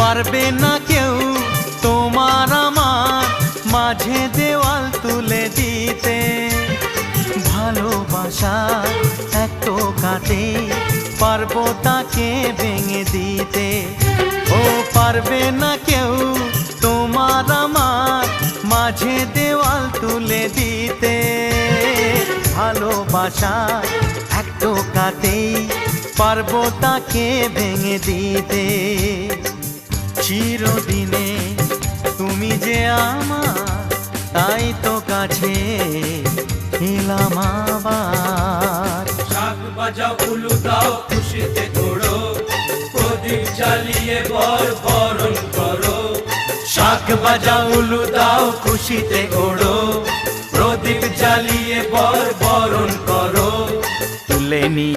পারবে না কেউ তোমার আমার মাঝে দেওয়াল তুলে দিতে। ভালোবাসা এত কাটে পারবো তাকে ভেঙে দিতে। ও পারবে না কেউ তোমার আমার মাঝে দেওয়াল তুলে দিতে। ভালোবাসা একটু কাটেই পারবো তাকে ভেঙে দিতে। চিরদিনে তুমি যে আমার, তাই তো কাছে এলাম আবার। শাক বাজাও উলু দাও খুশিতে ঘোড়ো, প্রদীপ জ্বালিয়ে বর বরণ করো। শাক বাজাও উলু দাও খুশিতে ওড়ো, প্রদীপ জ্বালিয়ে বর বরণ করো। তুলে নি